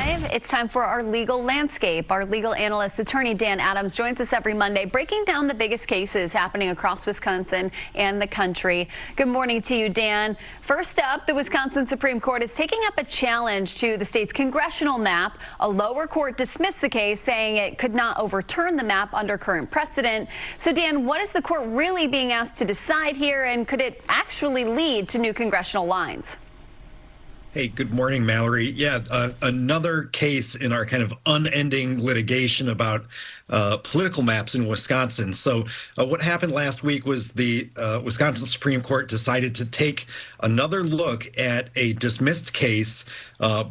5, it's time for our legal landscape. Our legal analyst, attorney Dan Adams, joins us every Monday, breaking down the biggest cases happening across Wisconsin and the country. Good morning to you, Dan. First up, the Wisconsin Supreme Court is taking up a challenge to the state's congressional map. A lower court dismissed the case, saying it could not overturn the map under current precedent. So, Dan, what is the court really being asked to decide here, and could it actually lead to new congressional lines? Hey, good morning, Mallory. Yeah, another case in our kind of unending litigation about political maps in Wisconsin. So what happened last week was the Wisconsin Supreme Court decided to take another look at a dismissed case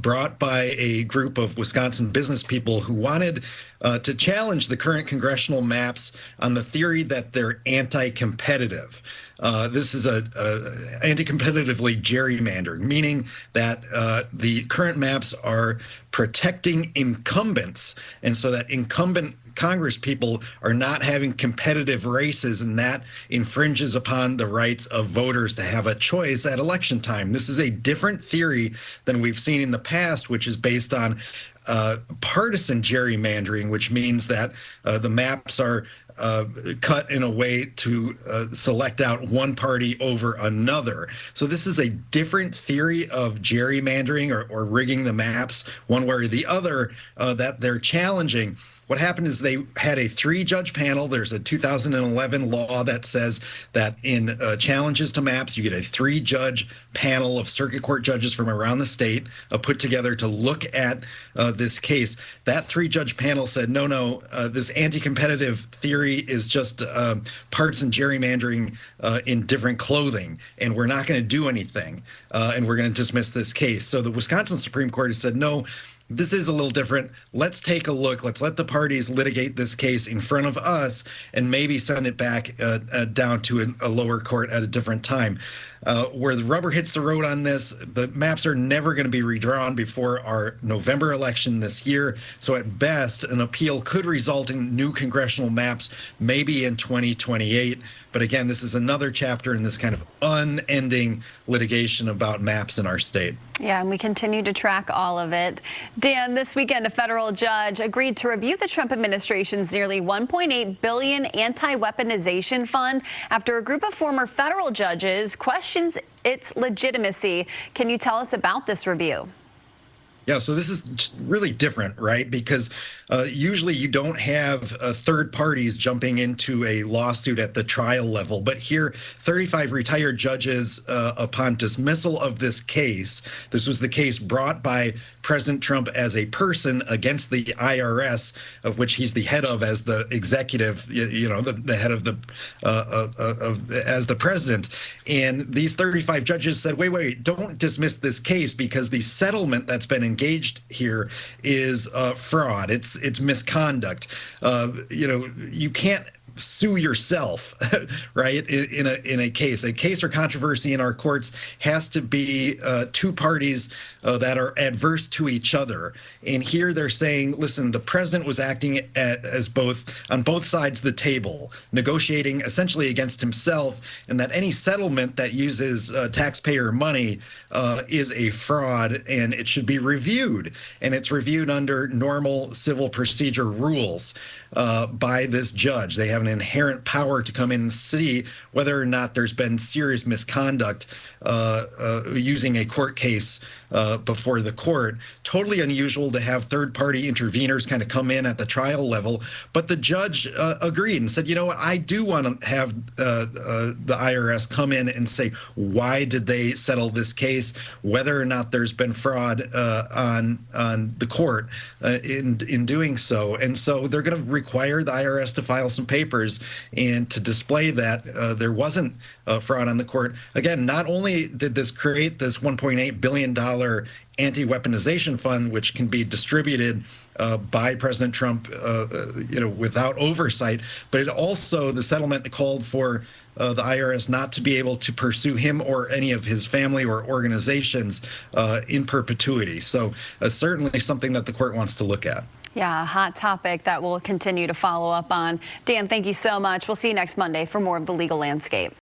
brought by a group of Wisconsin business people who wanted to challenge the current congressional maps on the theory that they're anti-competitive. This is anti-competitively gerrymandered, meaning that the current maps are protecting incumbents, and so that incumbent Congress people are not having competitive races, and that infringes upon the rights of voters to have a choice at election time. This is a different theory than we've seen in the past, which is based on partisan gerrymandering, which means that the maps are cut in a way to select out one party over another. So this is a different theory of gerrymandering or rigging the maps one way or the other that they're challenging. What happened is they had a 3-judge panel. There's a 2011 law that says that in challenges to maps, you get a 3-judge panel of circuit court judges from around the state put together to look at this case. That 3-judge panel said, no, this anti-competitive theory is just partisan gerrymandering in different clothing, and we're not going to do anything, and we're going to dismiss this case. So the Wisconsin Supreme Court has said, no, this is a little different. Let's take a look. Let's let the parties litigate this case in front of us and maybe send it back down to a lower court at a different time. Where the rubber hits the road on this, the maps are never going to be redrawn before our November election this year. So at best, an appeal could result in new congressional maps, maybe in 2028. But again, this is another chapter in this kind of unending litigation about maps in our state. Yeah, and we continue to track all of it. Dan, this weekend, a federal judge agreed to review the Trump administration's nearly $1.8 billion anti-weaponization fund after a group of former federal judges questions its legitimacy. Can you tell us about this review? Yeah, so this is really different, right? Because usually you don't have third parties jumping into a lawsuit at the trial level. But here, 35 retired judges, upon dismissal of this case, this was the case brought by President Trump as a person against the IRS, of which he's the head of as the executive, the head of as the president. And these 35 judges said, wait, don't dismiss this case because the settlement that's been engaged here is fraud. It's misconduct. You can't sue yourself, right? In a case or controversy in our courts has to be two parties that are adverse to each other. And here they're saying, listen, the president was acting as on both sides of the table, negotiating essentially against himself, and that any settlement that uses taxpayer money is a fraud, and it should be reviewed. And it's reviewed under normal civil procedure rules by this judge. They have an inherent power to come in and see whether or not there's been serious misconduct using a court case before the court. Totally unusual to have third-party interveners kind of come in at the trial level, but the judge agreed and said, you know what, I do want to have the IRS come in and say, why did they settle this case, whether or not there's been fraud on the court in doing so. And so they're going to require the IRS to file some papers and to display that there wasn't fraud on the court. Again, not only did this create this $1.8 billion anti-weaponization fund, which can be distributed by President Trump, without oversight, but it also, the settlement called for the IRS not to be able to pursue him or any of his family or organizations in perpetuity. So certainly something that the court wants to look at. Yeah, a hot topic that we'll continue to follow up on. Dan, thank you so much. We'll see you next Monday for more of the legal landscape.